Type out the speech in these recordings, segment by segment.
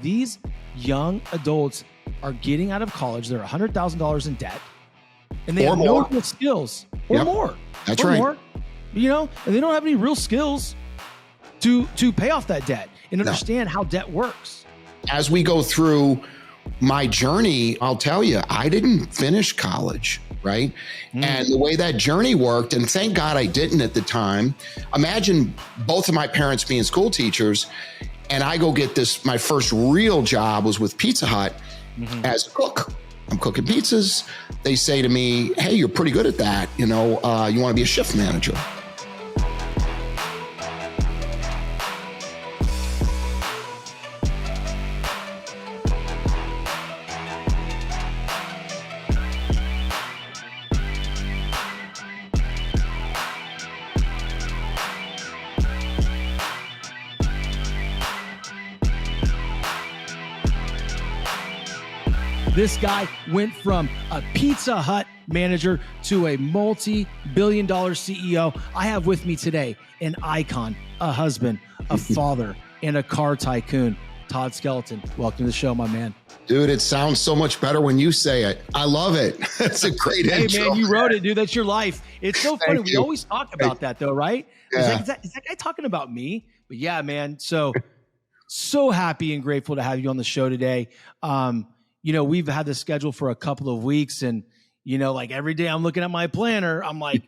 these young adults are getting out of college. They're $100,000 in debt, and they have no real skills or more. That's right. More, and they don't have any real skills to pay off that debt and understand how debt works. As we go through my journey, I'll tell you, I didn't finish college, right? And the way that journey worked, and thank God I didn't at the time. Imagine both of my parents being school teachers, and I go get this, my first real job was with Pizza Hut as a cook. I'm cooking pizzas. They say to me, hey, you're pretty good at that. You want to be a shift manager. This guy went from a Pizza Hut manager to a multi-billion-dollar CEO. I have with me today an icon, a husband, a father, and a car tycoon, Todd Skelton. Welcome to the show, my man. Dude, it sounds so much better when you say it. I love it. It's a great intro. Hey, man, you wrote it, dude. That's your life. It's so funny. We always talk about that, though, right? Yeah. Is that guy talking about me? But yeah, man. So happy and grateful to have you on the show today. We've had this schedule for a couple of weeks, and like every day I'm looking at my planner, I'm like,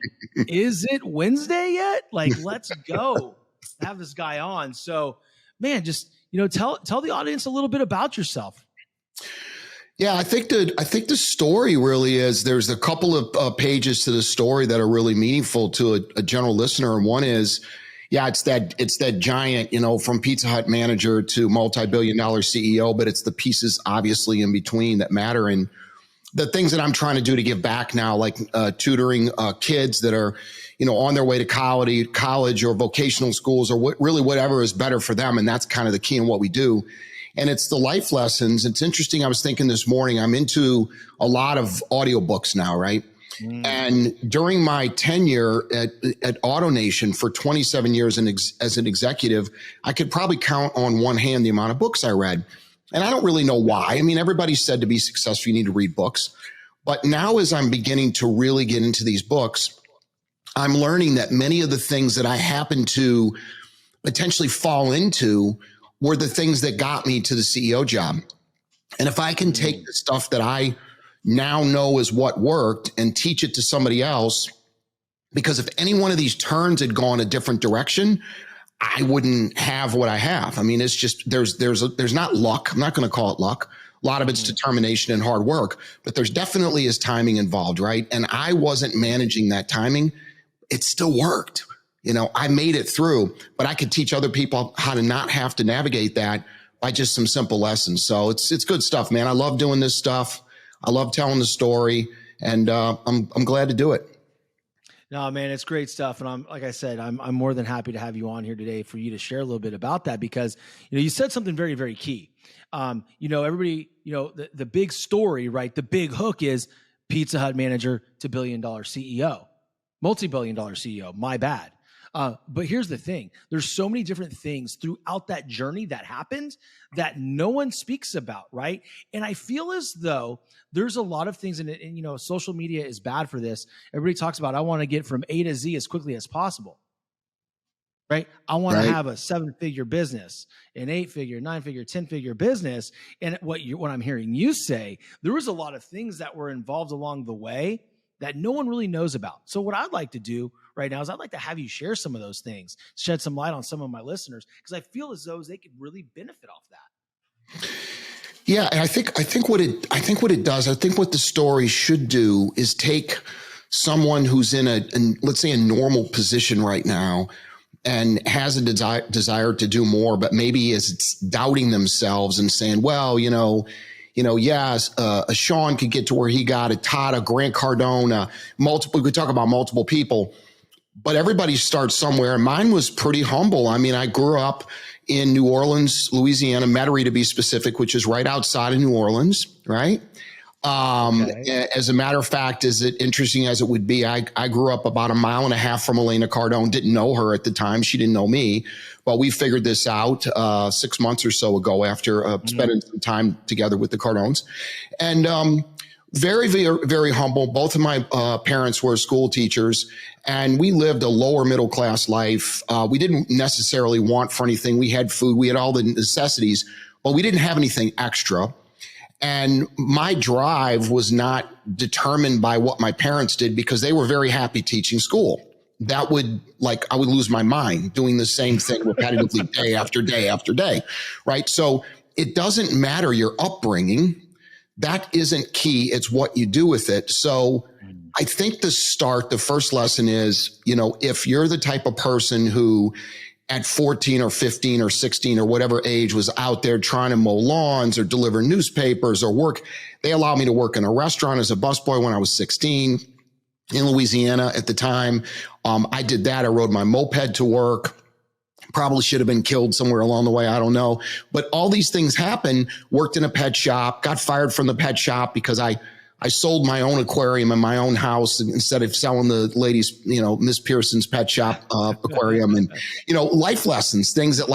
is it Wednesday yet? Like, let's go have this guy on. So, man, just tell the audience a little bit about yourself. Yeah, I think the story really is, there's a couple of pages to the story that are really meaningful to a general listener, and one is, it's that giant, from Pizza Hut manager to multi-billion-dollar CEO, but it's the pieces obviously in between that matter. And the things that I'm trying to do to give back now, like tutoring kids that are, on their way to college or vocational schools, or whatever is better for them. And that's kind of the key in what we do. And it's the life lessons. It's interesting. I was thinking this morning, I'm into a lot of audiobooks now, right? And during my tenure at AutoNation for 27 years as an executive, I could probably count on one hand the amount of books I read. And I don't really know why. I mean, everybody said to be successful, you need to read books. But now as I'm beginning to really get into these books, I'm learning that many of the things that I happen to potentially fall into were the things that got me to the CEO job. And if I can take the stuff that I now know is what worked and teach it to somebody else, because if any one of these turns had gone a different direction, I wouldn't have what I have. I mean, it's just, there's not luck. I'm not going to call it luck. A lot of it's determination and hard work, but there's definitely is timing involved, right? And I wasn't managing that timing. It still worked. I made it through, but I could teach other people how to not have to navigate that by just some simple lessons. So it's good stuff, man. I love doing this stuff. I love telling the story, and I'm glad to do it. No, man, it's great stuff. And like I said, I'm more than happy to have you on here today for you to share a little bit about that, because, you said something very, very key. Everybody, the big story, right? The big hook is Pizza Hut manager to billion-dollar CEO, multi-billion-dollar CEO, my bad. But here's the thing. There's so many different things throughout that journey that happens that no one speaks about, right? And I feel as though there's a lot of things, and social media is bad for this. Everybody talks about, I want to get from A to Z as quickly as possible, right? I want to have a 7-figure business, an 8-figure, 9-figure, 10-figure business. And what I'm hearing you say, there was a lot of things that were involved along the way that no one really knows about. So what I'd like to do right now is I'd like to have you share some of those things, shed some light on some of my listeners, because I feel as though they could really benefit off that. Yeah, and I think what it does, I think what the story should do is take someone who's in let's say a normal position right now and has a desire to do more, but maybe is doubting themselves and saying, well, yes, a Shawn could get to where he got, a Todd, a Grant Cardone, we could talk about multiple people, but everybody starts somewhere. Mine was pretty humble. I mean, I grew up in New Orleans, Louisiana, Metairie to be specific, which is right outside of New Orleans, right? Okay. As a matter of fact, as interesting as it would be, I grew up about 1.5 miles from Elena Cardone, didn't know her at the time. She didn't know me, but we figured this out 6 months or so ago after spending some time together with the Cardones. And very, very, very humble. Both of my parents were school teachers, and we lived a lower middle class life. We didn't necessarily want for anything. We had food, we had all the necessities, but we didn't have anything extra. And my drive was not determined by what my parents did, because they were very happy teaching school. That would, I would lose my mind doing the same thing repetitively day after day after day, right? So it doesn't matter your upbringing. That isn't key. It's what you do with it. So I think the first lesson is, if you're the type of person who at 14 or 15 or 16 or whatever age was out there trying to mow lawns or deliver newspapers or work. They allowed me to work in a restaurant as a busboy when I was 16 in Louisiana at the time. I did that. I rode my moped to work. Probably should have been killed somewhere along the way. I don't know. But all these things happened. Worked in a pet shop, got fired from the pet shop because I sold my own aquarium in my own house instead of selling the ladies, Miss Pearson's pet shop aquarium. And, life lessons, things that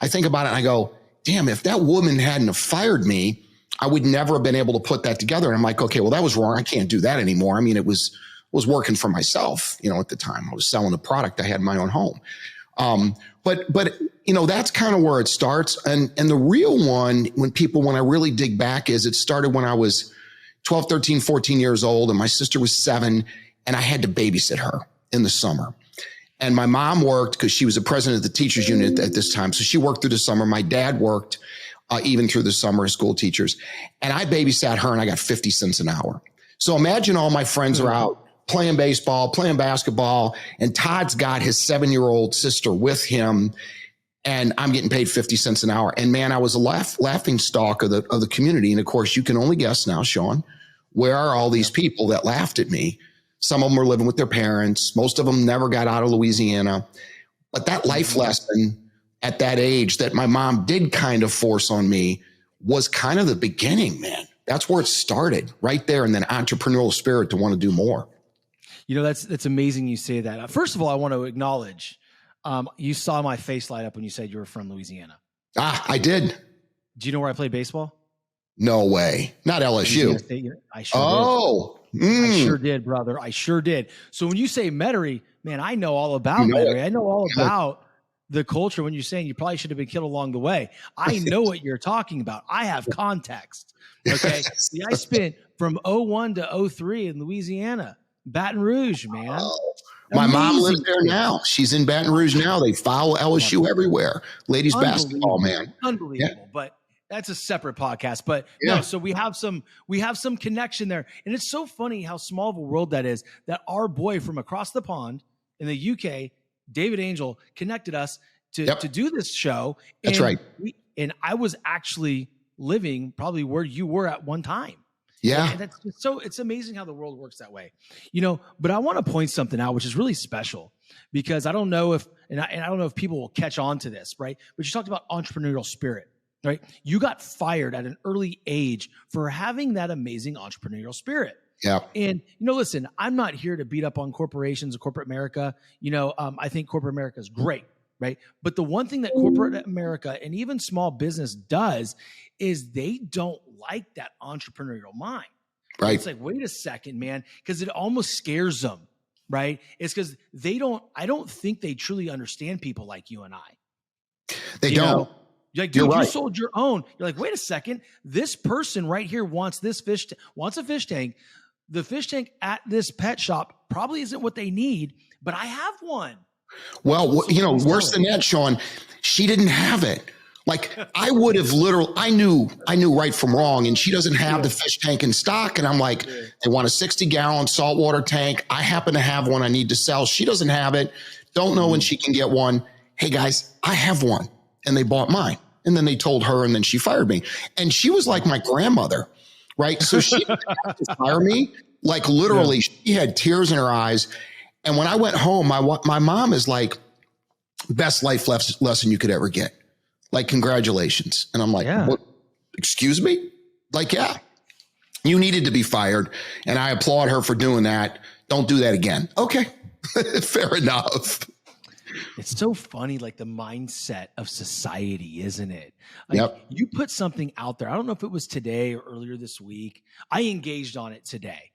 I think about it and I go, damn, if that woman hadn't have fired me, I would never have been able to put that together. And I'm like, okay, well, that was wrong. I can't do that anymore. I mean, it was working for myself, at the time. I was selling a product. I had my own home. But that's kind of where it starts. And the real one, when I really dig back, is it started when I was 12, 13, 14 years old, and my sister was 7, and I had to babysit her in the summer. And my mom worked because she was the president of the teachers unit at this time. So she worked through the summer. My dad worked even through the summer as school teachers. And I babysat her, and I got 50 cents an hour. So imagine all my friends are out playing baseball, playing basketball, and Todd's got his 7-year-old sister with him, and I'm getting paid 50 cents an hour. And man, I was a laughing stock of the community. And of course, you can only guess now, Shawn, where are all these people that laughed at me? Some of them were living with their parents. Most of them never got out of Louisiana. But that life lesson at that age that my mom did kind of force on me was kind of the beginning, man. That's where it started right there. And then entrepreneurial spirit to want to do more. That's amazing you say that. First of all, I want to acknowledge, you saw my face light up when you said you were from Louisiana. I did. Do you know where I played baseball? No way. Not LSU. I sure did. I sure did, brother. I sure did. So when you say Metairie, man, I know all about Metairie. I know all about the culture. When you're saying you probably should have been killed along the way, I know what you're talking about. I have context. Okay. See, I spent from 01 to 03 in Louisiana, Baton Rouge, man. Oh, my mom lives there now. She's in Baton Rouge now. They follow LSU everywhere. Ladies basketball, man. Unbelievable. Yeah. But that's a separate podcast. But no, so we have some connection there. And it's so funny how small of a world that is, that our boy from across the pond in the UK, David Angel, connected us to do this show. That's right. And I was actually living probably where you were at one time. Yeah. And that's just it's amazing how the world works that way, but I want to point something out, which is really special, because I don't know if people will catch on to this, right? But you talked about entrepreneurial spirit, right? You got fired at an early age for having that amazing entrepreneurial spirit. Yeah. And, listen, I'm not here to beat up on corporations or corporate America. I think corporate America is great, right? But the one thing that corporate America and even small business does is they don't like that entrepreneurial mind. Right. It's like, wait a second, man, because it almost scares them, right? It's because I don't think they truly understand people like you and I. They don't. You're like, dude, you sold your own. You're like, wait a second, this person right here wants wants a fish tank. The fish tank at this pet shop probably isn't what they need, but I have one. Well, worse than that, Shawn, she didn't have it. Like I would have I knew right from wrong, and she doesn't have the fish tank in stock. And I'm like, they want a 60-gallon saltwater tank. I happen to have one I need to sell. She doesn't have it. Don't know when she can get one. Hey guys, I have one. And they bought mine. And then they told her, and then she fired me. And she was like my grandmother, right? So she didn't have to fire me. Like literally, she had tears in her eyes. And when I went home, my mom is like, best life lesson you could ever get. Like, congratulations. And I'm like, what? Excuse me? Like, yeah. You needed to be fired, and I applaud her for doing that. Don't do that again. Okay, fair enough. It's so funny, like the mindset of society, isn't it? Like Yep. you put something out there. I don't know if it was today or earlier this week. I engaged on it today.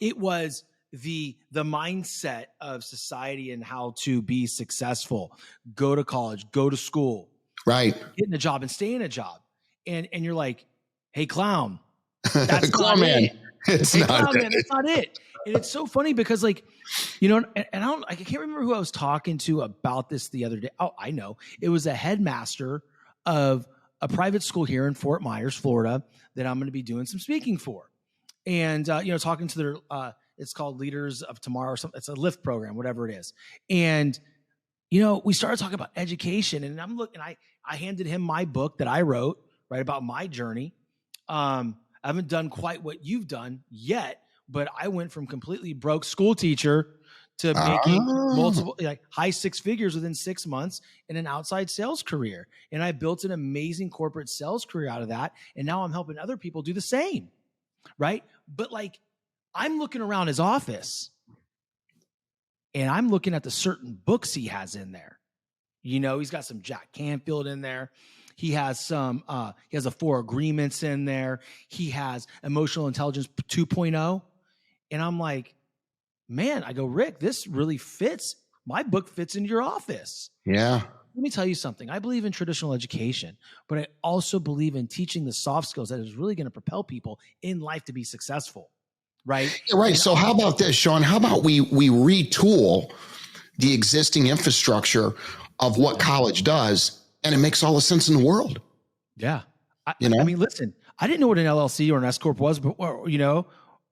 It was the mindset of society and how to be successful. Go to college, go to school, Right. get in a job and stay in a job. And you're like, hey, clown, that's Come not on, man. it. It's Hey, not clown, it. man, that's not it. And it's so funny because, like, you know, and I can't remember who I was talking to about this the other day. Oh, I know. It was a headmaster of a private school here in Fort Myers, Florida, that I'm going to be doing some speaking for. And, you know, talking to their, it's called Leaders of Tomorrow or something. It's a LIFT program, whatever it is. And, you know, we started talking about education, and I'm looking, I handed him my book that I wrote, right, about my journey. I haven't done quite what you've done yet, but I went from completely broke school teacher to making multiple, like high six figures within 6 months in an outside sales career. And I built an amazing corporate sales career out of that. And now I'm helping other people do the same. Right. But like, I'm looking around his office and I'm looking at the certain books he has in there. You know, he's got some Jack Canfield in there. He has some, he has the 4 Agreements in there. He has Emotional Intelligence 2.0. And I'm like, man, I go, Rick, this really fits. My book fits into your office. Yeah. Let me tell you something. I believe in traditional education, but I also believe in teaching the soft skills that is really going to propel people in life to be successful. Right. Yeah, right. So how about this, Shawn? How about we retool the existing infrastructure of what college does, and it makes all the sense in the world. Yeah. I mean, listen, I didn't know what an LLC or an S Corp was, but, you know,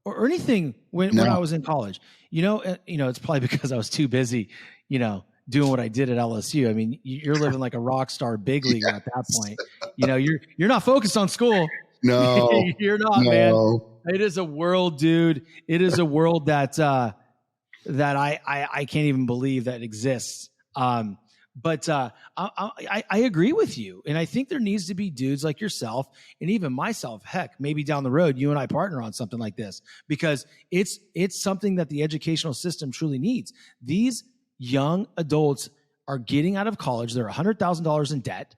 or anything when I was in college, you know, it's probably because I was too busy, you know, doing what I did at LSU. I mean, you're living like a rock star big leaguer at that point. You know, you're not focused on school. No, you're not, man. It is a world, dude. It is a world that I can't even believe that exists. But I agree with you. And I think there needs to be dudes like yourself and even myself, heck, maybe down the road, you and I partner on something like this, because it's something that the educational system truly needs. These young adults are getting out of college. They're $100,000 in debt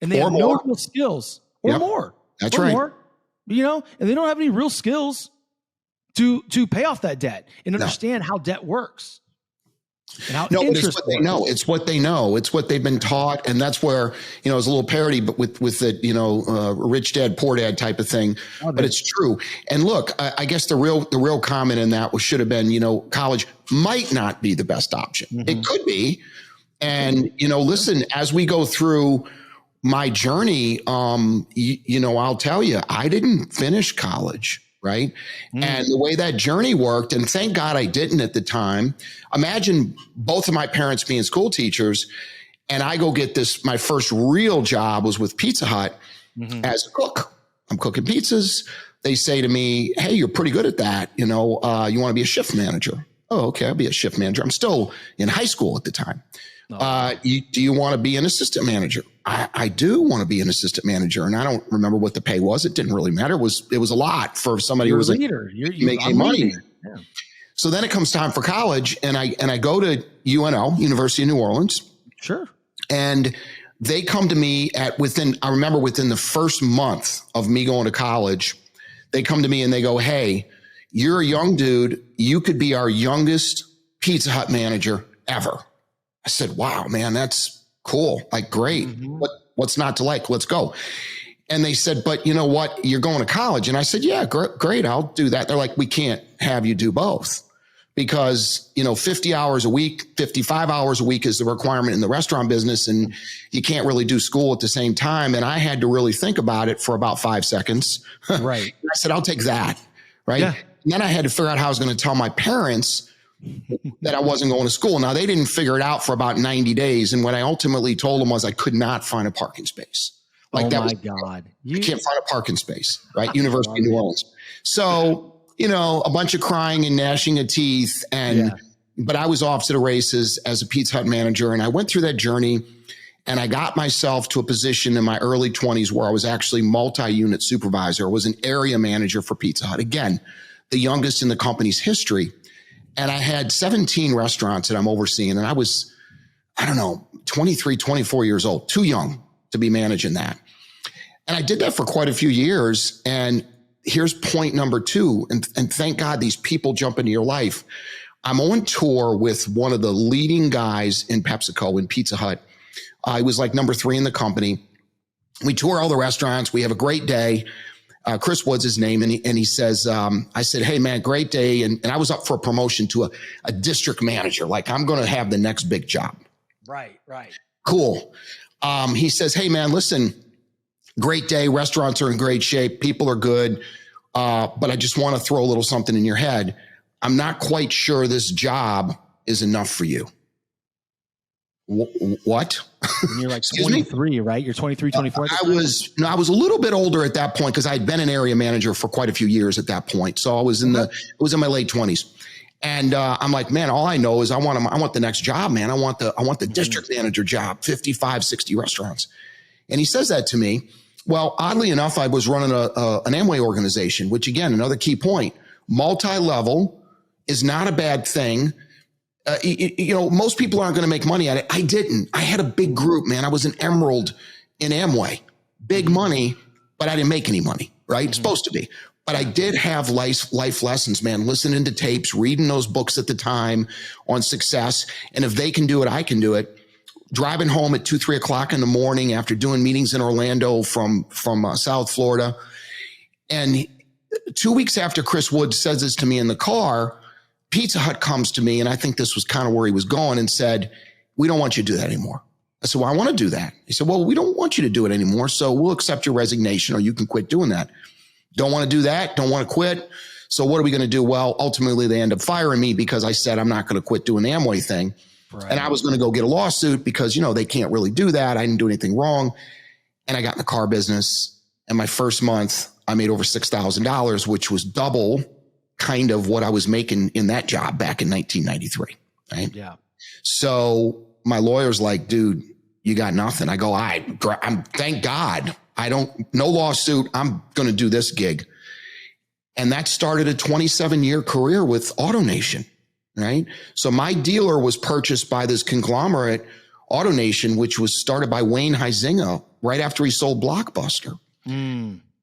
and they have no real skills or more. That's right. More, you know, and they don't have any real skills to pay off that debt and understand how debt works. No, but it's what they know. It's what they know. It's what they've been taught. And that's where, you know, it's a little parody, but with the, you know, rich dad, poor dad type of thing. But it's true. And look, I guess the real comment in that should have been, you know, college might not be the best option. Mm-hmm. It could be. And, you know, listen, as we go through my journey, you know, I'll tell you, I didn't finish college. Right. And the way that journey worked, and thank God I didn't at the time. Imagine both of my parents being school teachers, and I go get this. My first real job was with Pizza Hut as a cook. I'm cooking pizzas. They say to me, hey, you're pretty good at that. You know, you want to be a shift manager? Oh, okay. I'll be a shift manager. I'm still in high school at the time. Do you want to be an assistant manager? I do want to be an assistant manager. And I don't remember what the pay was. It didn't really matter. It was a lot for somebody who was a leader. You're making money. Yeah. So then it comes time for college, and I go to UNO, University of New Orleans. Sure. And they come to me within the first month of me going to college, they come to me and they go, hey, you're a young dude. You could be our youngest Pizza Hut manager ever. I said, wow, man, that's cool. Like, great. What's not to like? Let's go. And they said, but you know what? You're going to college. And I said, yeah, great. I'll do that. They're like, we can't have you do both because, you know, 50 hours a week, 55 hours a week is the requirement in the restaurant business. And you can't really do school at the same time. And I had to really think about it for about 5 seconds. Right. I said, I'll take that. Right. Yeah. And then I had to figure out how I was going to tell my parents that I wasn't going to school. Now, they didn't figure it out for about 90 days. And what I ultimately told them was I could not find a parking space. Like, oh my God. You can't find a parking space, right? University of New Orleans. So, you know, a bunch of crying and gnashing of teeth. But I was off to the races as a Pizza Hut manager. And I went through that journey. And I got myself to a position in my early 20s where I was actually multi-unit supervisor. I was an area manager for Pizza Hut. Again, the youngest in the company's history. And I had 17 restaurants that I'm overseeing. And I was, 23, 24 years old, too young to be managing that. And I did that for quite a few years. And here's point number two. And thank God these people jump into your life. I'm on tour with one of the leading guys in PepsiCo, in Pizza Hut. I was like number 3 in the company. We tour all the restaurants. We have a great day. Chris Wood's his name. And he says, I said, hey man, great day. And I was up for a promotion to a district manager. Like I'm going to have the next big job. Right. Cool. He says, hey man, listen, great day. Restaurants are in great shape. People are good. But I just want to throw a little something in your head. I'm not quite sure this job is enough for you. What? And you're like 23, right? You're 23, 24. I was a little bit older at that point because I had been an area manager for quite a few years at that point. So I was in my late 20s. And I'm like, man, all I know is I want the next job, man. I want the district manager job, 55, 60 restaurants. And he says that to me. Well, oddly enough, I was running an Amway organization, which again, another key point, multi-level is not a bad thing. Most people aren't going to make money at it. I didn't. I had a big group, man. I was an emerald in Amway, big money, but I didn't make any money, right? Supposed to be. But I did have life lessons, man, listening to tapes, reading those books at the time on success. And if they can do it, I can do it. Driving home at 2, 3 o'clock in the morning after doing meetings in Orlando from South Florida. And 2 weeks after Chris Wood says this to me in the car, Pizza Hut comes to me, and I think this was kind of where he was going, and said, we don't want you to do that anymore. I said, well, I want to do that. He said, well, we don't want you to do it anymore, so we'll accept your resignation or you can quit doing that. Don't want to do that, don't want to quit. So what are we going to do? Well, ultimately, they end up firing me because I said I'm not going to quit doing the Amway thing. Right. And I was going to go get a lawsuit because, they can't really do that. I didn't do anything wrong. And I got in the car business. And my first month, I made over $6,000, which was double kind of what I was making in that job back in 1993. Right. Yeah. So my lawyer's like, dude, you got nothing. I go, I'm thank God. No lawsuit. I'm going to do this gig. And that started a 27-year career with AutoNation. Right. So my dealer was purchased by this conglomerate, AutoNation, which was started by Wayne Huizinga right after he sold Blockbuster.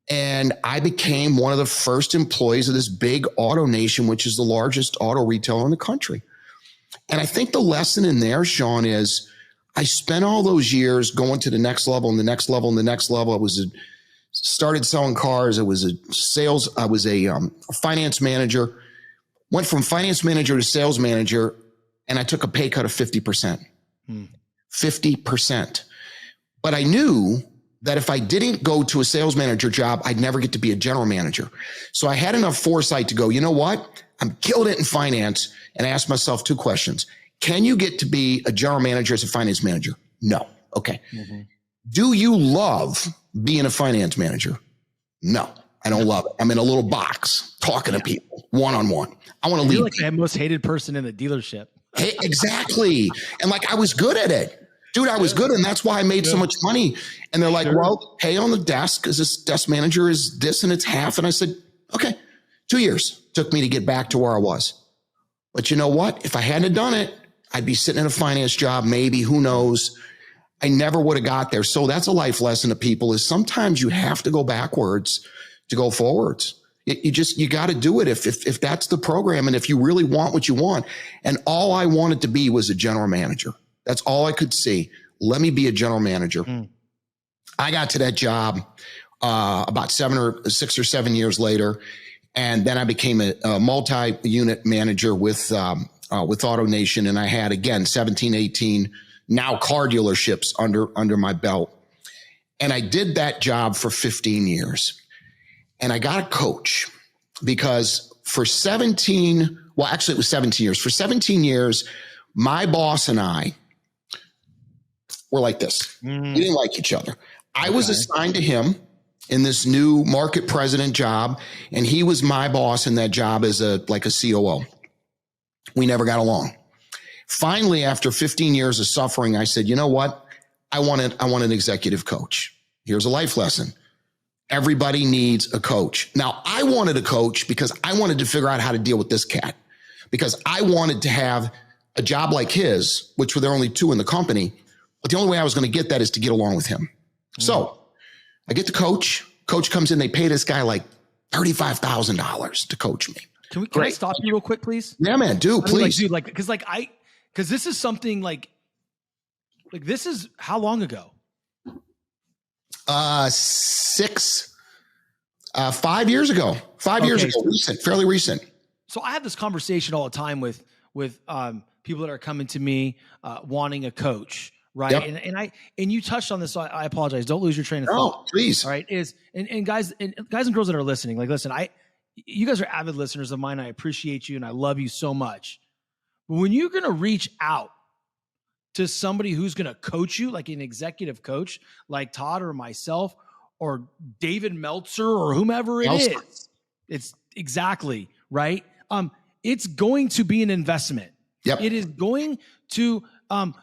And I became one of the first employees of this big AutoNation, which is the largest auto retailer in the country. And I think the lesson in there, Shawn, is I spent all those years going to the next level and the next level and the next level. I started selling cars. I was a finance manager. Went from finance manager to sales manager, and I took a pay cut of 50%. 50%. But I knew that if I didn't go to a sales manager job, I'd never get to be a general manager. So I had enough foresight to go, you know what? I'm killing it in finance. And I asked myself 2 questions. Can you get to be a general manager as a finance manager? No. Okay. Do you love being a finance manager? No. I don't love it. I'm in a little box talking to people one-on-one. I want to lead. You're like the most hated person in the dealership. Hey, exactly. And like, I was good at it. Dude, I was good. And that's why I made so much money. And they're like, well, pay on the desk because this desk manager is this and it's half. And I said, okay, 2 years took me to get back to where I was. But you know what? If I hadn't done it, I'd be sitting in a finance job, maybe, who knows? I never would have got there. So that's a life lesson to people is sometimes you have to go backwards to go forwards. You got to do it if that's the program and if you really want what you want. And all I wanted to be was a general manager. That's all I could see. Let me be a general manager. I got to that job about 6 or 7 years later, and then I became a multi-unit manager with AutoNation, and I had again 17, 18 now car dealerships under my belt, and I did that job for 15 years. And I got a coach because for 17 years. For 17 years, my boss and I were like this. We didn't like each other. I was assigned to him in this new market president job, and he was my boss in that job as a COO. We never got along. Finally, after 15 years of suffering, I said, you know what? I want an executive coach. Here's a life lesson. Everybody needs a coach. Now, I wanted a coach because I wanted to figure out how to deal with this cat, because I wanted to have a job like his, which were there only 2 in the company. But the only way I was going to get that is to get along with him. So I get the coach. Coach comes in. They pay this guy like $35,000 to coach me. Can I stop you real quick, please? Yeah, man, please. Because this is something like this is how long ago? 5 years ago. 5 years ago, fairly recent. So I have this conversation all the time with people that are coming to me wanting a coach, right? Yep. And you touched on this, so I apologize. Don't lose your train of thought. Oh, please. All right. And guys and girls that are listening, like, listen, you guys are avid listeners of mine. I appreciate you and I love you so much. But when you're going to reach out to somebody who's going to coach you, like an executive coach, like Todd or myself or David Meltzer or whomever it is, it's exactly right. It's going to be an investment. Yep. It is going to, I'm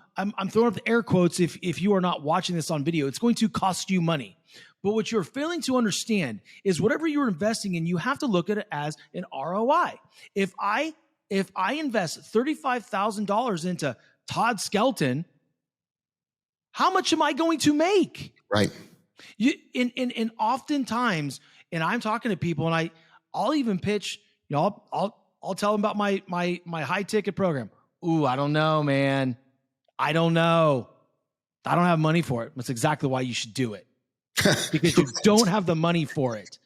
throwing up the air quotes if you are not watching this on video, it's going to cost you money. But what you're failing to understand is whatever you're investing in, you have to look at it as an ROI. If I invest $35,000 into Todd Skelton, how much am I going to make? Right. And oftentimes, and I'm talking to people, and I'll even pitch, I'll tell them about my high ticket program. Ooh, I don't know, man. I don't know. I don't have money for it. That's exactly why you should do it. Because you don't have the money for it.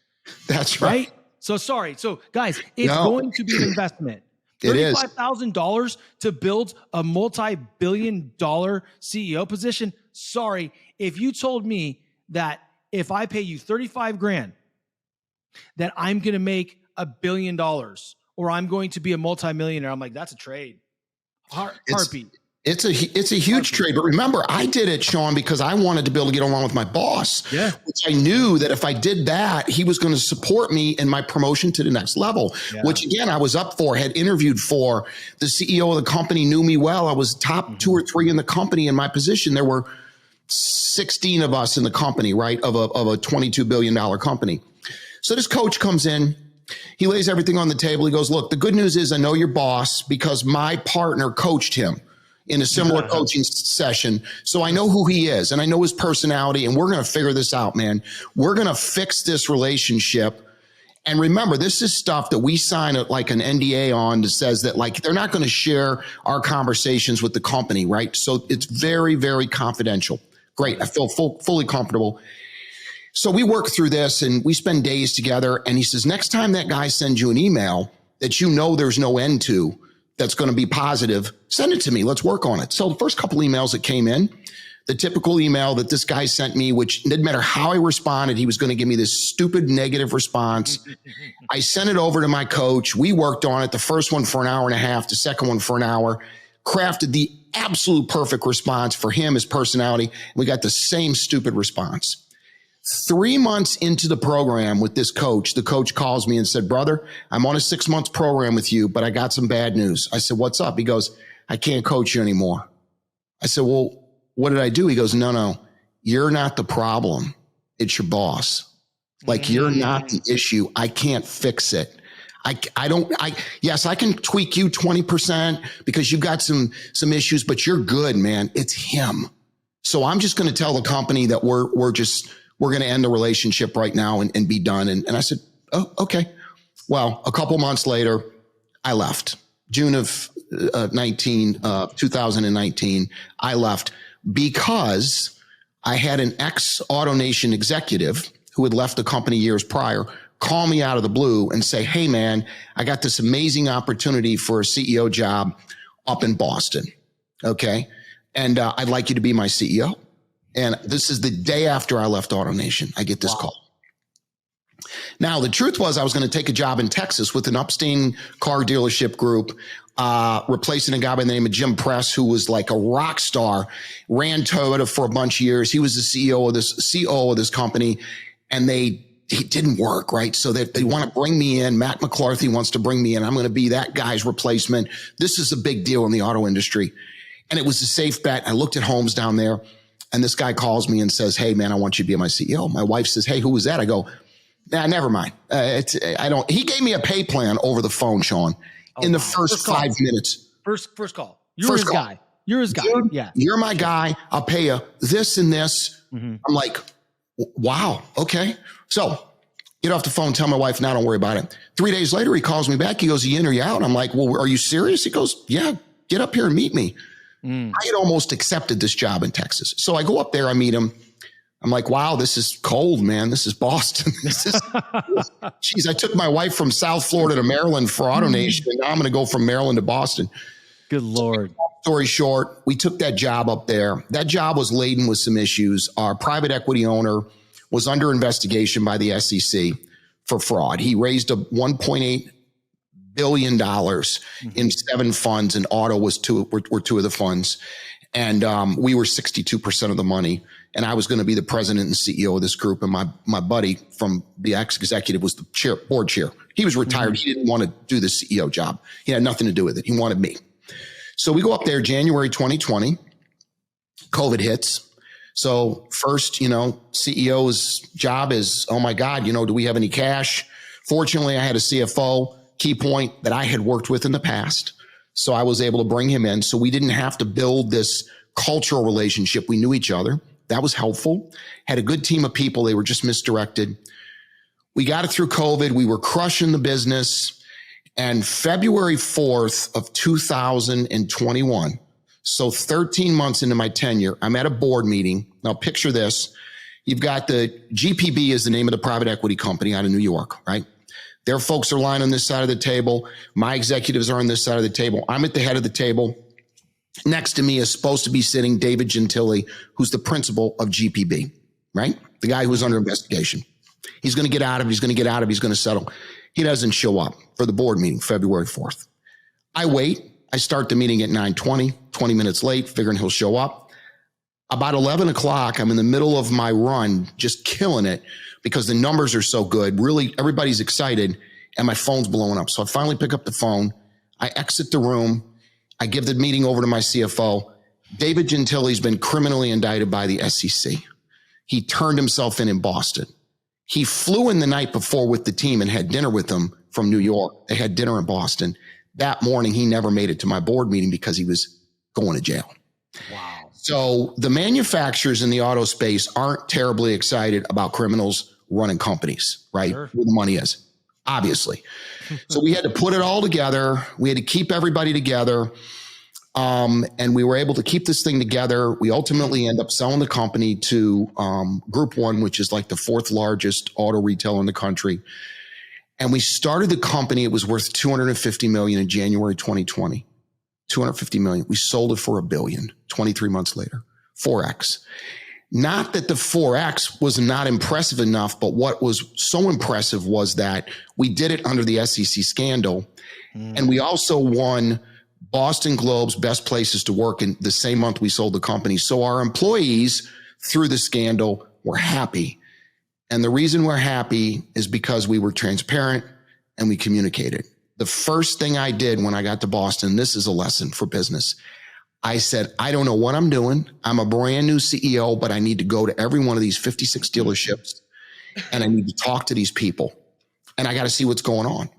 That's right. So sorry. So guys, it's going to be an investment. $35,000 to build a multi-billion-dollar CEO position. Sorry, if you told me that if I pay you $35,000, that I'm going to make $1 billion or I'm going to be a multi-millionaire, I'm like, that's a trade. Heartbeat. It's a huge trade. But remember, I did it, Shawn, because I wanted to be able to get along with my boss. Yeah. Which I knew that if I did that, he was going to support me in my promotion to the next level, which again, I was up for, had interviewed for. The CEO of the company knew me well. I was top 2 or 3 in the company in my position. There were 16 of us in the company, right? Of a $22 billion company. So this coach comes in. He lays everything on the table. He goes, look, the good news is I know your boss because my partner coached him in a similar coaching session. So I know who he is and I know his personality, and we're going to figure this out, man. We're going to fix this relationship. And remember, this is stuff that we sign like an NDA on that says that like they're not going to share our conversations with the company, right? So it's very, very confidential. Great. I feel fully comfortable. So we work through this and we spend days together. And he says, next time that guy sends you an email that you know there's no end to, that's going to be positive, send it to me. Let's work on it. So the first couple emails that came in, the typical email that this guy sent me, which didn't matter how I responded, he was going to give me this stupid negative response. I sent it over to my coach. We worked on it. The first one for an hour and a half, the second one for an hour, crafted the absolute perfect response for him, his personality. We got the same stupid response. 3 months into the program with this coach, the coach calls me and said, brother, I'm on a 6-month program with you, but I got some bad news. I said, what's up? He goes, I can't coach you anymore. I said, well, what did I do? He goes, no, you're not the problem. It's your boss. Like, you're not the issue. I can't fix it. Yes, I can tweak you 20% because you've got some issues, but you're good, man. It's him. So I'm just going to tell the company that we're going to end the relationship right now and be done. And I said, oh, okay. Well, a couple months later, I left. June of 2019, I left because I had an ex-AutoNation executive who had left the company years prior call me out of the blue and say, hey, man, I got this amazing opportunity for a CEO job up in Boston. Okay. And I'd like you to be my CEO. And this is the day after I left AutoNation. I get this call. Now, the truth was I was going to take a job in Texas with an upstanding car dealership group, replacing a guy by the name of Jim Press, who was like a rock star, ran Toyota for a bunch of years. He was the CEO of this company, and it didn't work, right? So they want to bring me in. Matt McClarthy wants to bring me in. I'm going to be that guy's replacement. This is a big deal in the auto industry. And it was a safe bet. I looked at homes down there. And this guy calls me and says, hey man, I want you to be my CEO. My wife says, hey, who was that? I go, nah, never mind. He gave me a pay plan over the phone, Shawn, in the first 5 minutes. First call. You're his guy. You're his guy. Dude, yeah. You're my guy. I'll pay you this and this. I'm like, wow. Okay. So get off the phone, tell my wife, now don't worry about it. 3 days later, he calls me back. He goes, you in or you out? I'm like, well, are you serious? He goes, yeah, get up here and meet me. I had almost accepted this job in Texas. So I go up there, I meet him. I'm like, wow, this is cold, man. This is Boston. Geez, I took my wife from South Florida to Maryland for AutoNation, and now I'm going to go from Maryland to Boston. Good Lord. Story short, we took that job up there. That job was laden with some issues. Our private equity owner was under investigation by the SEC for fraud. He raised a $1.8 billion in 7 funds, and auto was were 2 of the funds. And we were 62% of the money. And I was going to be the president and CEO of this group. And my buddy from the ex-executive was the board chair. He was retired. He didn't want to do the CEO job. He had nothing to do with it. He wanted me. So we go up there January 2020. COVID hits. So first, CEO's job is, oh my God, do we have any cash? Fortunately, I had a CFO, key point, that I had worked with in the past. So I was able to bring him in. So we didn't have to build this cultural relationship. We knew each other. That was helpful. Had a good team of people. They were just misdirected. We got it through COVID. We were crushing the business. And February 4th of 2021, so 13 months into my tenure, I'm at a board meeting. Now picture this. You've got the GPB is the name of the private equity company out of New York, right? Their folks are lying on this side of the table. My executives are on this side of the table. I'm at the head of the table. Next to me is supposed to be sitting David Gentile, who's the principal of GPB, right? The guy who's under investigation. He's going to get out of it. He's going to get out of it. He's going to settle. He doesn't show up for the board meeting, February 4th. I wait. I start the meeting at 9:20, 20 minutes late, figuring he'll show up. About 11 o'clock, I'm in the middle of my run, just killing it because the numbers are so good. Really, everybody's excited, and my phone's blowing up. So I finally pick up the phone. I exit the room. I give the meeting over to my CFO. David Gentile's been criminally indicted by the SEC. He turned himself in Boston. He flew in the night before with the team and had dinner with them from New York. They had dinner in Boston. That morning, he never made it to my board meeting because he was going to jail. Wow. So the manufacturers in the auto space aren't terribly excited about criminals running companies, right? Sure. Where the money is, obviously. So we had to put it all together. We had to keep everybody together. And we were able to keep this thing together. We ultimately end up selling the company to Group 1, which is like the 4th largest auto retailer in the country. And we started the company. It was worth $250 million in January 2020. $250 million. We sold it for $1 billion 23 months later. 4X. Not that the 4X was not impressive enough, but what was so impressive was that we did it under the SEC scandal. And we also won Boston Globe's Best Places to Work in the same month we sold the company. So our employees, through the scandal, were happy. And the reason we're happy is because we were transparent and we communicated. The first thing I did when I got to Boston, this is a lesson for business. I said, I don't know what I'm doing. I'm a brand new CEO, but I need to go to every one of these 56 dealerships and I need to talk to these people and I got to see what's going on.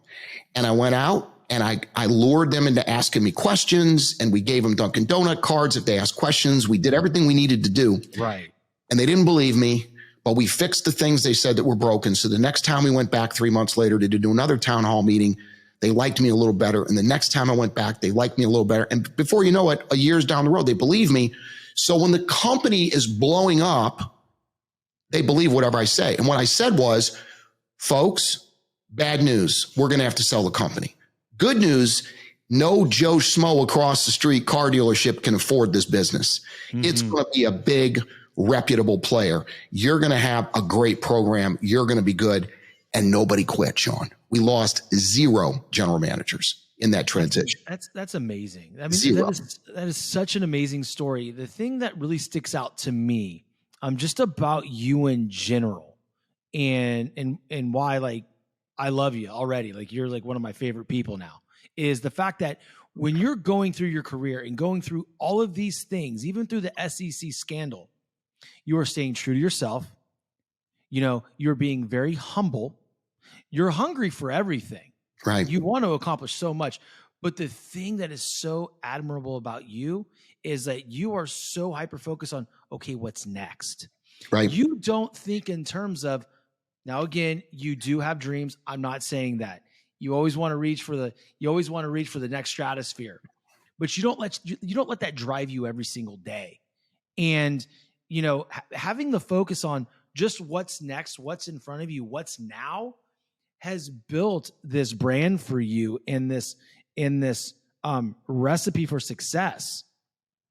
And I went out and I lured them into asking me questions, and we gave them Dunkin' Donut cards if they asked questions. We did everything we needed to do. Right. And they didn't believe me, but we fixed the things they said that were broken. So the next time we went back 3 months later to do another town hall meeting, they liked me a little better. And the next time I went back, they liked me a little better. And before you know it, a year's down the road, they believe me. So when the company is blowing up, they believe whatever I say. And what I said was, folks, bad news. We're going to have to sell the company. Good news, no Joe Schmo across the street car dealership can afford this business. It's going to be a big, reputable player. You're going to have a great program. You're going to be good. And nobody quit, Shawn. We lost 0 general managers in that transition. That's amazing. I mean, 0. that is such an amazing story. The thing that really sticks out to me, just about you in general, and why, like, I love you already. Like, you're like one of my favorite people now, is the fact that when you're going through your career and going through all of these things, even through the SEC scandal, You are staying true to yourself. You're being very humble. You're hungry for everything. Right. You want to accomplish so much. But the thing that is so admirable about you is that you are so hyper-focused on, okay, what's next? Right. You don't think in terms of, now again, you do have dreams. I'm not saying that. You always want to reach for the next stratosphere. But you don't let that drive you every single day. And having the focus on just what's next, what's in front of you, what's now, has built this brand for you in this recipe for success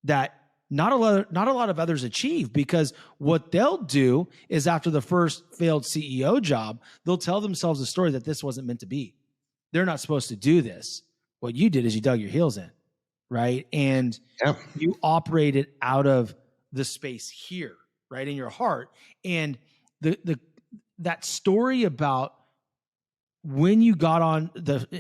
that not a lot of others achieve, because what they'll do is, after the first failed CEO job, they'll tell themselves a story that this wasn't meant to be. They're not supposed to do this. What you did is you dug your heels in, right? And you operated out of the space here, right, in your heart. And that story about when you got on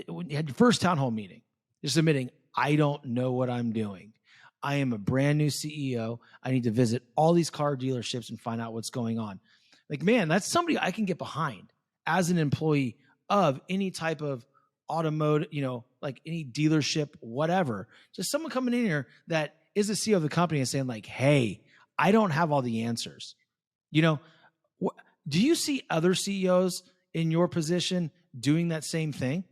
when you had your first town hall meeting, just admitting, I don't know what I'm doing. I am a brand new CEO. I need to visit all these car dealerships and find out what's going on. Like, man, that's somebody I can get behind as an employee of any type of automotive, like any dealership, whatever. Just someone coming in here that is the CEO of the company and saying, like, hey, I don't have all the answers. Do you see other CEOs in your position doing that same thing?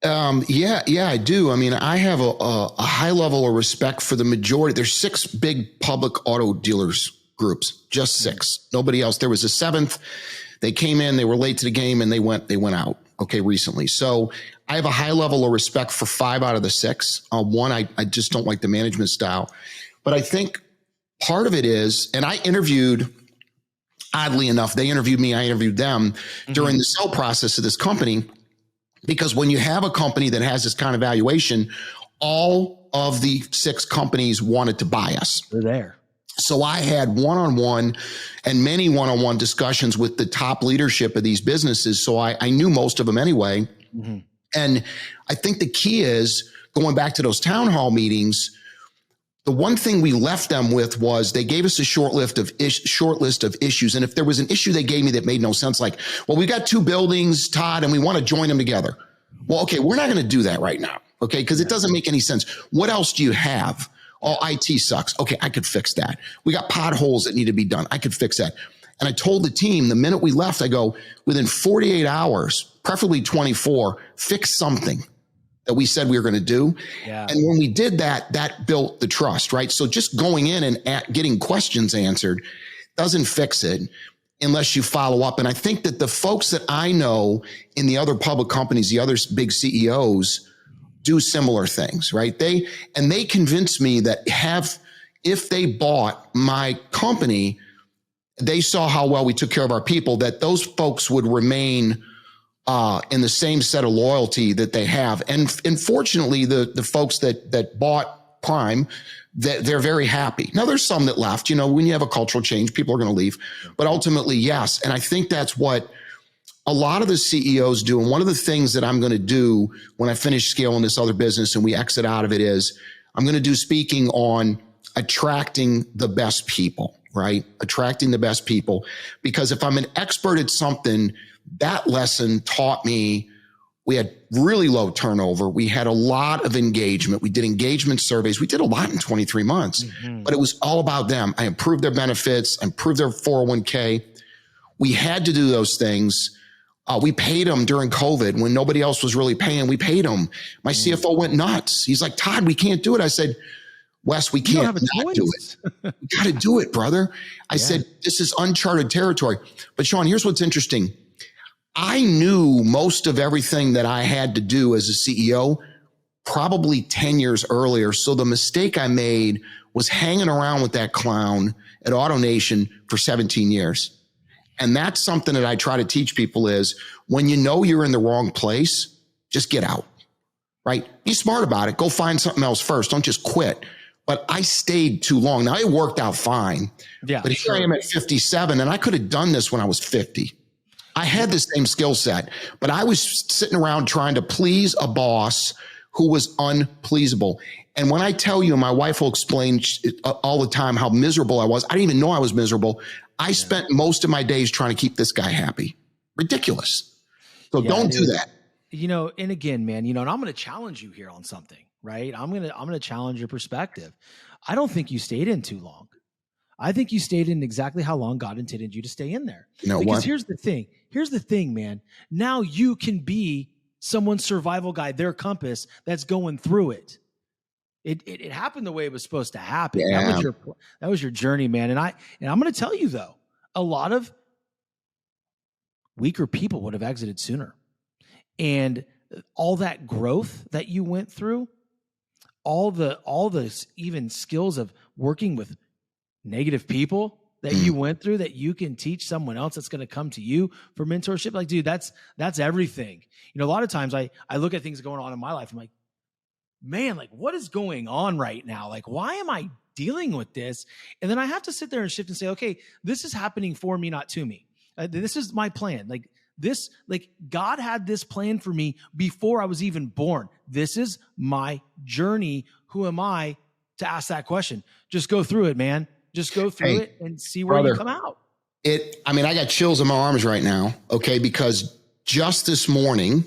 Yeah, I do. I mean, I have a high level of respect for the majority. There's 6 big public auto dealers groups, just 6, nobody else. There was a 7th. They came in, they were late to the game, and they went out. Okay, recently. So I have a high level of respect for 5 out of the 6. One, I just don't like the management style, but I think part of it is, and I interviewed, oddly enough, they interviewed me, I interviewed them during the sale process of this company. Because when you have a company that has this kind of valuation, all of the 6 companies wanted to buy us. They're there. So I had one-on-one and many one-on-one discussions with the top leadership of these businesses. So I knew most of them anyway. Mm-hmm. And I think the key is, going back to those town hall meetings, the one thing we left them with was, they gave us a short list of issues. And if there was an issue they gave me that made no sense, like, well, we got 2 buildings, Todd, and we want to join them together. Well, okay, we're not going to do that right now. Okay. Cause it doesn't make any sense. What else do you have? Oh, IT sucks. Okay. I could fix that. We got potholes that need to be done. I could fix that. And I told the team the minute we left, I go, within 48 hours, preferably 24, fix something that we said we were going to do. Yeah. And when we did that, that built the trust, right? So just going in and getting questions answered doesn't fix it unless you follow up. And I think that the folks that I know in the other public companies, the other big CEOs, do similar things, right? They convinced me that if they bought my company, they saw how well we took care of our people, that those folks would remain in the same set of loyalty that they have. And fortunately, the folks that bought Prime, they're very happy. Now, there's some that left. When you have a cultural change, people are going to leave. But ultimately, yes. And I think that's what a lot of the CEOs do. And one of the things that I'm going to do when I finish scaling this other business and we exit out of it is, I'm going to do speaking on attracting the best people, right? Attracting the best people. Because if I'm an expert at something, that lesson taught me, we had really low turnover. We had a lot of engagement. We did engagement surveys. We did a lot in 23 months, but it was all about them. I improved their benefits, improved their 401k. We had to do those things. We paid them during COVID when nobody else was really paying. We paid them. My CFO went nuts. He's like, Todd, we can't do it. I said, Wes, we can't not do it. We got to do it, brother. I said, this is uncharted territory. But Shawn, here's what's interesting. I knew most of everything that I had to do as a CEO probably 10 years earlier. So the mistake I made was hanging around with that clown at AutoNation for 17 years. And that's something that I try to teach people is, when you know you're in the wrong place, just get out, right? Be smart about it. Go find something else first. Don't just quit. But I stayed too long. Now, it worked out fine. Yeah, but here I am at 57, and I could have done this when I was 50. I had the same skill set, but I was sitting around trying to please a boss who was unpleasable. And when I tell you, my wife will explain all the time how miserable I was. I didn't even know I was miserable. I spent most of my days trying to keep this guy happy. Ridiculous. So don't do that. And again, man, and I'm going to challenge you here on something, right? I'm going to challenge your perspective. I don't think you stayed in too long. I think you stayed in exactly how long God intended you to stay in there. Because here's the thing, man. Now you can be someone's survival guide, their compass that's going through it. It happened the way it was supposed to happen. Yeah. That was your journey, man. And I'm going to tell you though, a lot of weaker people would have exited sooner. And all that growth that you went through, all the even skills of working with negative people that you went through that you can teach someone else that's going to come to you for mentorship. Like, dude, that's everything. A lot of times I look at things going on in my life. I'm like, man, like what is going on right now? Like, why am I dealing with this? And then I have to sit there and shift and say, okay, this is happening for me, not to me. This is my plan. Like God had this plan for me before I was even born. This is my journey. Who am I to ask that question? Just go through it, man. Just go through it and see where you come out. I got chills in my arms right now. Okay. Because just this morning,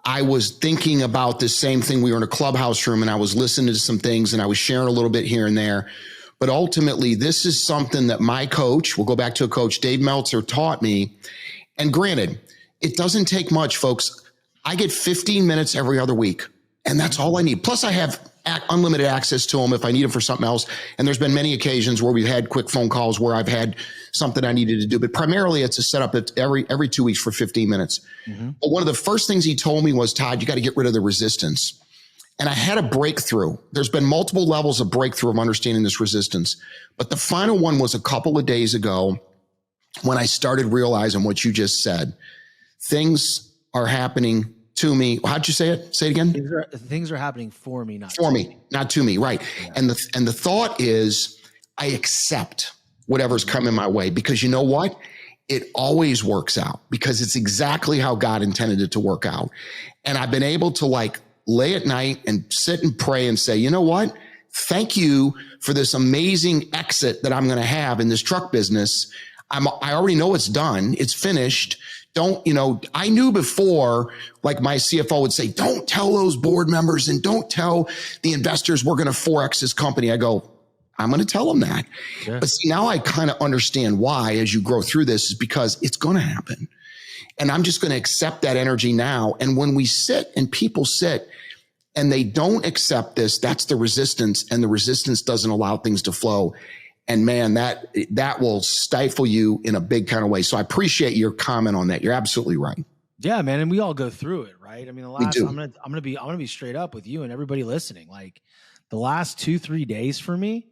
I was thinking about this same thing. We were in a clubhouse room and I was listening to some things and I was sharing a little bit here and there. But ultimately, this is something that my coach, we'll go back to a coach, Dave Meltzer, taught me. And granted, it doesn't take much, folks. I get 15 minutes every other week, and that's all I need. Plus, I have unlimited access to them if I need them for something else. And there's been many occasions where we've had quick phone calls where I've had something I needed to do. But primarily, it's a setup every 2 weeks for 15 minutes. But one of the first things he told me was, Todd, you got to get rid of the resistance. And I had a breakthrough. There's been multiple levels of breakthrough of understanding this resistance. But the final one was a couple of days ago when I started realizing what you just said. Things are happening to me. How'd you say it? Say it again. Things are happening for me, not for me, not to me. Right. Yeah. And the thought is I accept whatever's coming my way, because you know what? It always works out because it's exactly how God intended it to work out. And I've been able to lay at night and sit and pray and say, you know what? Thank you for this amazing exit that I'm going to have in this truck business. I already know it's done. It's finished. I knew before, like my CFO would say, don't tell those board members and don't tell the investors we're going to 4X this company. I go, I'm going to tell them that. Sure. But see, now I kind of understand why as you grow through this is because it's going to happen. And I'm just going to accept that energy now. And when we sit and people sit and they don't accept this, that's the resistance, and the resistance doesn't allow things to flow. And man, that will stifle you in a big kind of way. So I appreciate your comment on that. You're absolutely right. Yeah, man. And we all go through it, right? I mean, I'm gonna be straight up with you and everybody listening. Like the last 2-3 days for me,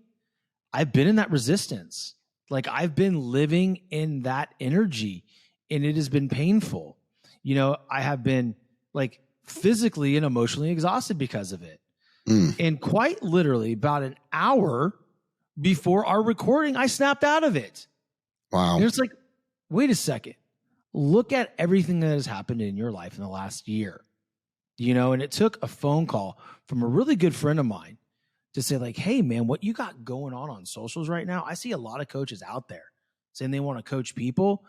I've been in that resistance. Like I've been living in that energy, and it has been painful. I have been like physically and emotionally exhausted because of it. And quite literally about an hour before our recording, I snapped out of it. Wow. And it's like, wait a second. Look at everything that has happened in your life in the last year. And it took a phone call from a really good friend of mine to say like, hey man, what you got going on socials right now? I see a lot of coaches out there saying they want to coach people,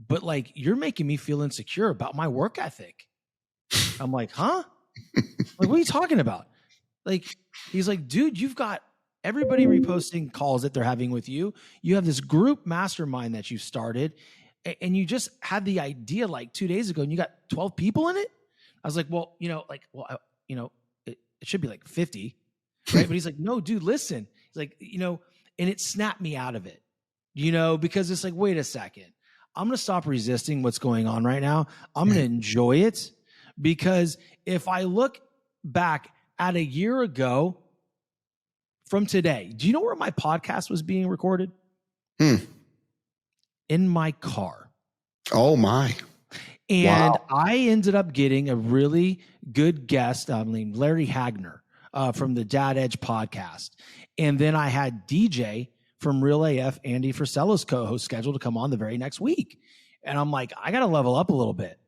but like, you're making me feel insecure about my work ethic. I'm like, huh? Like, what are you talking about? Like, he's like, dude, you've got everybody reposting calls that they're having with you. You have this group mastermind that you started, and you just had the idea like 2 days ago, and you got 12 people in it. I was like, well, it should be like 50, right? But he's like, no, dude, listen. He's like, and it snapped me out of it, because it's like, wait a second. I'm going to stop resisting what's going on right now. I'm going to enjoy it, because if I look back at a year ago, from today, do you know where my podcast was being recorded? In my car. Oh my. And wow. I ended up getting a really good guest named Larry Hagner from the Dad Edge podcast. And then I had DJ from Real AF, Andy Frisella's co-host, scheduled to come on the very next week. And I'm like, I got to level up a little bit,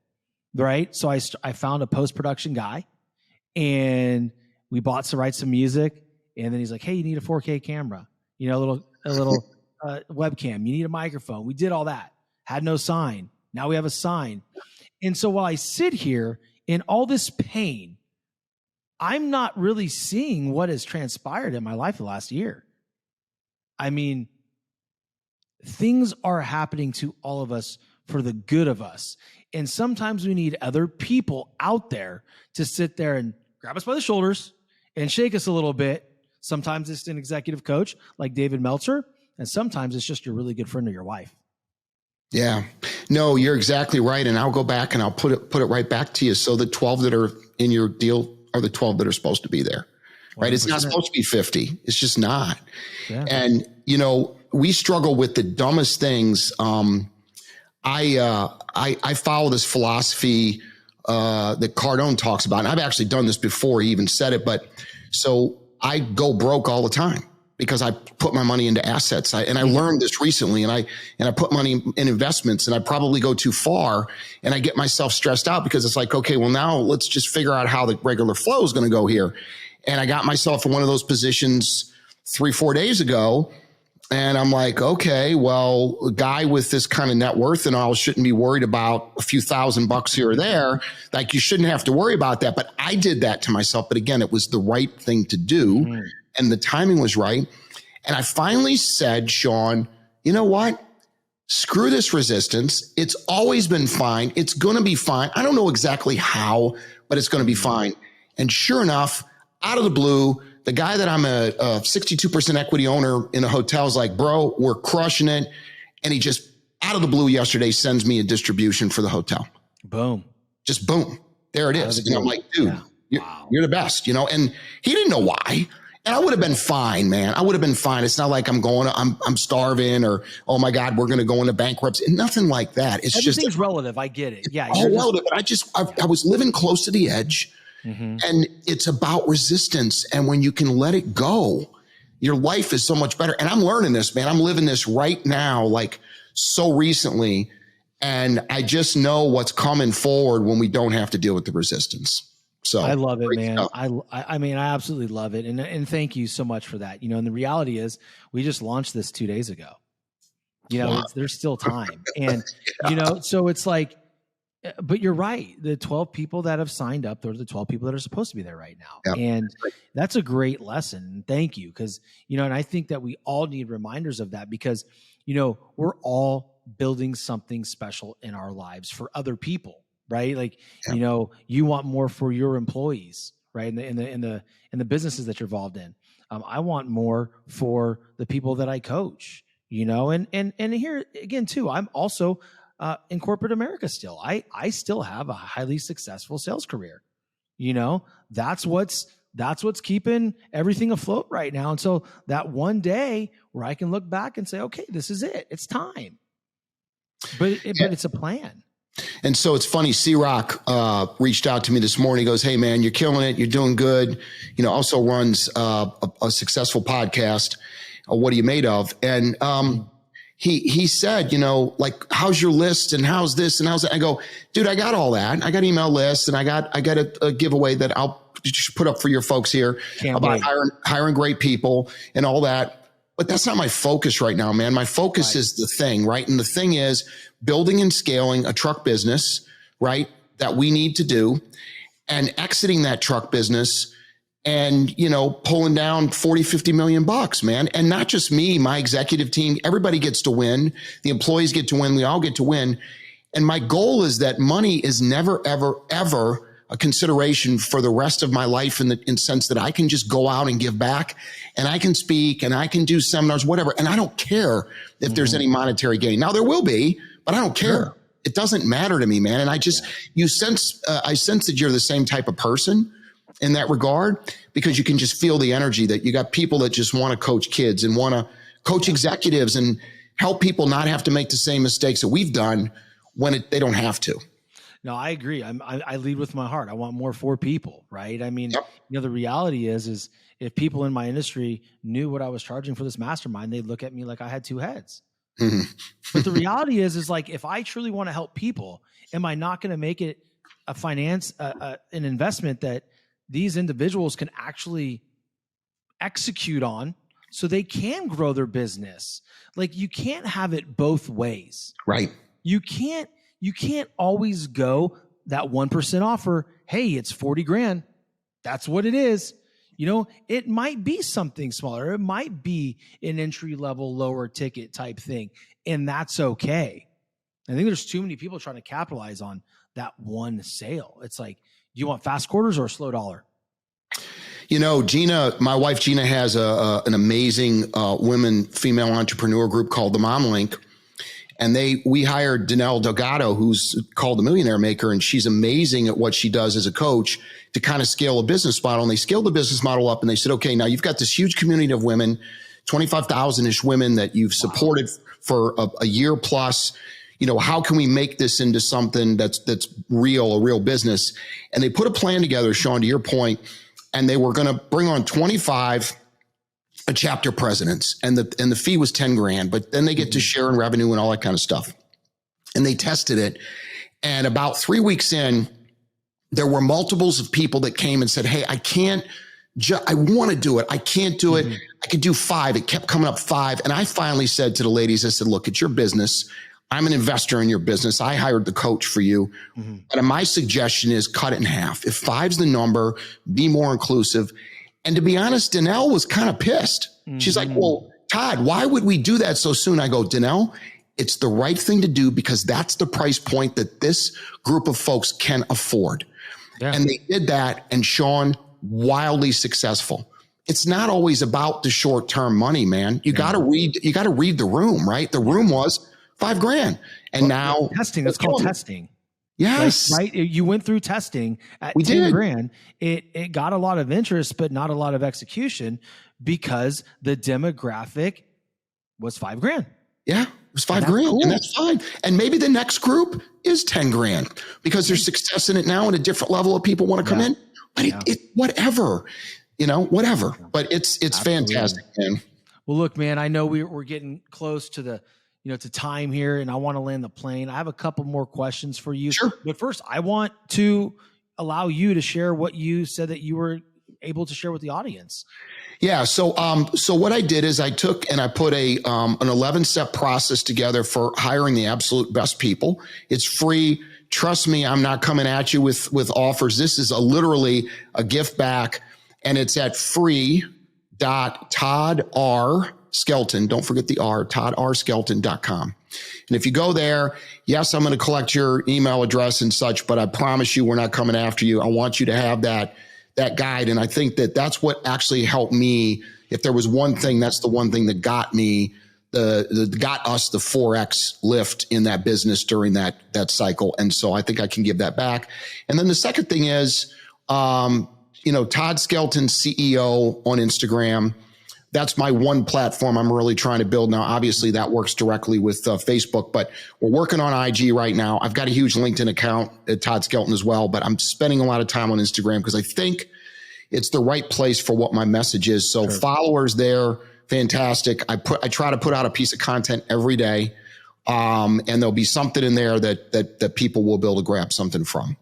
right? So I found a post-production guy. and we bought some rights to music. And then he's like, hey, you need a 4K camera, you know, a little webcam. You need a microphone. We did all that. Had no sign. Now we have a sign. And so while I sit here in all this pain, I'm not really seeing what has transpired in my life the last year. I mean, things are happening to all of us for the good of us. And sometimes we need other people out there to sit there and grab us by the shoulders and shake us a little bit. Sometimes it's an executive coach like David Meltzer, and sometimes it's just your really good friend or your wife. Yeah, no, you're exactly right. And I'll go back and I'll put it right back to you. So the 12 that are in your deal are the 12 that are supposed to be there, right? 100%. It's not supposed to be 50. It's just not. Yeah. And, you know, we struggle with the dumbest things. I follow this philosophy that Cardone talks about. And I've actually done this before. He even said it. But so I go broke all the time because I put my money into assets. I learned this recently, and I put money in investments, and I probably go too far, and I get myself stressed out because it's like, okay, well, now let's just figure out how the regular flow is going to go here. And I got myself in one of those positions 3-4 days ago. And I'm like, okay, well, a guy with this kind of net worth and all shouldn't be worried about a few $1,000 here or there. Like, you shouldn't have to worry about that. But I did that to myself. But again, it was the right thing to do. And the timing was right. And I finally said, Shawn, you know what? Screw this resistance. It's always been fine. It's going to be fine. I don't know exactly how, but it's going to be fine. And sure enough, out of the blue, the guy that I'm a 62% equity owner in a hotel is like, bro, we're crushing it. And he just out of the blue yesterday sends me a distribution for the hotel. Boom. Just boom. There it is. And I'm like, dude, you're the best, you know? And he didn't know why. And I would have been fine, man. I would have been fine. It's not like I'm starving or, oh my God, we're going to go into bankruptcy. Nothing like that. It's everything's just relative. I get it. Yeah. All relative. I was living close to the edge. And it's about resistance. And when you can let it go, your life is so much better. And I'm learning this, man. I'm living this right now, like so recently. And I just know what's coming forward when we don't have to deal with the resistance. So I love it, man. I mean, I absolutely love it. And thank you so much for that. You know, and the reality is we just launched this 2 days ago. You know, there's still time. And, you know, so it's like, but you're right. The 12 people that have signed up, those are the 12 people that are supposed to be there right now. Yep. And that's a great lesson. Thank you. Because, you know, and I think that we all need reminders of that because, you know, we're all building something special in our lives for other people, right? Like, you know, you want more for your employees, right? In the businesses that you're involved in. I want more for the people that I coach, you know, and here again too, I'm also in corporate America still. I still have a highly successful sales career. You know, that's what's keeping everything afloat right now. And so that one day where I can look back and say, okay, this is it. It's time. But it's a plan. And so it's funny, C-Rock reached out to me this morning. He goes, hey, man, you're killing it. You're doing good. You know, also runs a successful podcast. What are you made of? And he said, you know, like, how's your list and how's this and how's that? I go, dude, I got all that. I got email lists and I got a giveaway that I'll just put up for your folks here about hiring great people and all that. But that's not my focus right now, man. My focus is the thing, right? And the thing is building and scaling a truck business, right? That we need to do and exiting that truck business and, you know, pulling down 40, 50 million bucks, man. And not just me, my executive team, everybody gets to win. The employees get to win. We all get to win. And my goal is that money is never, ever, ever a consideration for the rest of my life in the sense that I can just go out and give back and I can speak and I can do seminars, whatever. And I don't care if there's any monetary gain. Now there will be, but I don't care. Sure. It doesn't matter to me, man. And I just, I sense that you're the same type of person in that regard, because you can just feel the energy that you got people that just want to coach kids and want to coach executives and help people not have to make the same mistakes that we've done when they don't have to. No, I agree. I lead with my heart. I want more for people, right? I mean, you know, the reality is if people in my industry knew what I was charging for this mastermind, they'd look at me like I had two heads. But the reality is like, if I truly want to help people, am I not going to make it a finance, an investment that these individuals can actually execute on so they can grow their business. Like, you can't have it both ways. Right. You can't always go that 1% offer. Hey, it's 40 grand. That's what it is. You know, it might be something smaller. It might be an entry level, lower ticket type thing. And that's okay. I think there's too many people trying to capitalize on that one sale. It's like, do you want fast quarters or a slow dollar? You know, Gina, my wife Gina has an amazing female entrepreneur group called the Mom Link. And we hired Danelle Delgado, who's called the Millionaire Maker, and she's amazing at what she does as a coach to kind of scale a business model. And they scaled the business model up, and they said, okay, now you've got this huge community of women, 25,000-ish women that you've supported for a year plus. You know, how can we make this into something that's real, a real business? And they put a plan together, Shawn, to your point, and they were going to bring on 25 chapter presidents, and the fee was 10 grand, but then they get to share in revenue and all that kind of stuff. And they tested it. And about 3 weeks in, there were multiples of people that came and said, hey, I want to do it. I can't do it. I could do 5. It kept coming up 5. And I finally said to the ladies, I said, look, it's your business. I'm an investor in your business. I hired the coach for you. And my suggestion is cut it in half. If 5's the number, be more inclusive. And to be honest, Danelle was kind of pissed. She's like, well, Todd, why would we do that so soon? I go, Danelle, it's the right thing to do because that's the price point that this group of folks can afford. Yeah. And they did that, and Shawn, wildly successful. It's not always about the short-term money, man. You got to read the room, right? The room was 5 grand. And now testing, that's called testing. Yes. Like, right. You went through testing at 10 grand. It got a lot of interest, but not a lot of execution because the demographic was 5 grand. Yeah. It was 5 grand. Cool. And that's fine. And maybe the next group is 10 grand because there's success in it now and a different level of people want to come in. But it whatever, whatever. But it's fantastic, man. Well, look, man, I know we're getting close to to time here, and I want to land the plane. I have a couple more questions for you. Sure. But first, I want to allow you to share what you said that you were able to share with the audience. Yeah. So what I did is I took and I put an 11-step process together for hiring the absolute best people. It's free. Trust me, I'm not coming at you with offers. This is literally a gift back, and it's at free.Todd R. Skelton. Don't forget the R, ToddRSkelton.com. And if you go there, yes, I'm going to collect your email address and such, but I promise you, we're not coming after you. I want you to have that guide. And I think that's what actually helped me. If there was one thing, that's the one thing that got me, got us the 4X lift in that business during that cycle. And so I think I can give that back. And then the second thing is, Todd Skelton, CEO on Instagram. That's my one platform I'm really trying to build now. Obviously, that works directly with Facebook, but we're working on IG right now. I've got a huge LinkedIn account at Todd Skelton as well, but I'm spending a lot of time on Instagram because I think it's the right place for what my message is. So followers there, fantastic. I try to put out a piece of content every day, and there'll be something in there that people will be able to grab something from.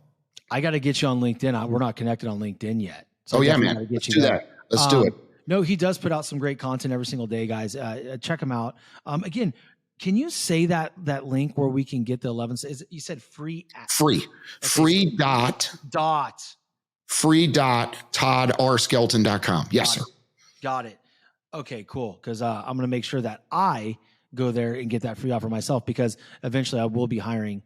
I got to get you on LinkedIn. We're not connected on LinkedIn yet. So man. Let's do that. Let's do it. No, he does put out some great content every single day, guys. Check him out. Again, can you say that link where we can get the 11? You said free. Free. Okay. Free dot. Free.ToddRSkelton.com. Yes, sir. Got it. Okay, cool. Because I'm going to make sure that I go there and get that free offer myself, because eventually I will be hiring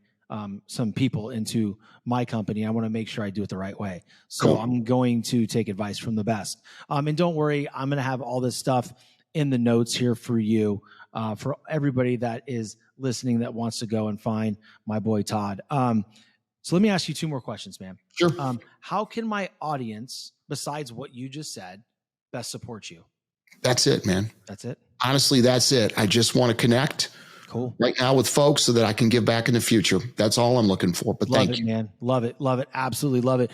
some people into my company. I want to make sure I do it the right way. So cool. I'm going to take advice from the best. And don't worry, I'm going to have all this stuff in the notes here for you, for everybody that is listening that wants to go and find my boy Todd. So let me ask you 2 more questions, man. Sure. How can my audience, besides what you just said, best support you? That's it, man. That's it. Honestly, that's it. I just want to connect. Cool. Right now with folks so that I can give back in the future. That's all I'm looking for. But thank you, man. Love it. Love it. Absolutely love it.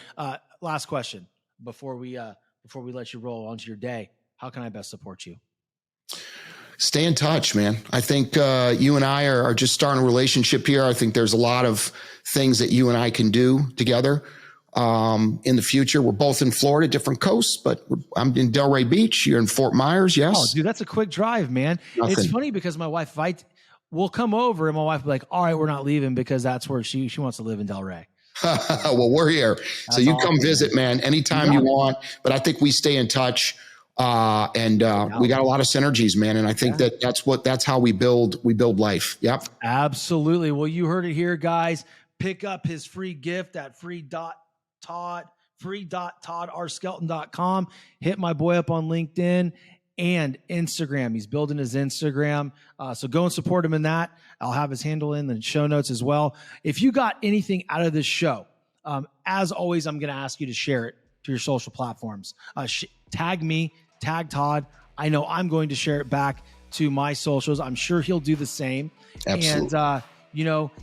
Last question before we let you roll onto your day. How can I best support you? Stay in touch, man. I think you and I are just starting a relationship here. I think there's a lot of things that you and I can do together. in the future. We're both in Florida, different coasts, but I'm in Delray Beach. You're in Fort Myers. Yes. Oh, dude, that's a quick drive, man. Nothing. It's funny because my wife, we'll come over and my wife will be like, all right, we're not leaving because that's where she wants to live in Delray. Well, we're here. So you come visit, man, anytime you want. But I think we stay in touch. And we got a lot of synergies, man. And I think that's how we build life. Yep. Absolutely. Well, you heard it here, guys. Pick up his free gift at free.toddskelton.com. Hit my boy up on LinkedIn and Instagram. He's building his Instagram. So go and support him in that. I'll have his handle in the show notes as well. If you got anything out of this show, as always, I'm going to ask you to share it to your social platforms. Tag me, tag Todd. I know I'm going to share it back to my socials. I'm sure he'll do the same. Absolutely. And,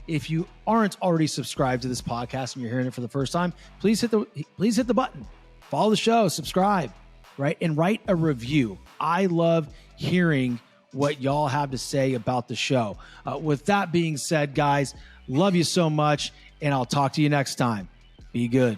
if you aren't already subscribed to this podcast and you're hearing it for the first time, please hit the button, follow the show, subscribe, right? And write a review. I love hearing what y'all have to say about the show. With that being said, guys, love you so much, and I'll talk to you next time. Be good.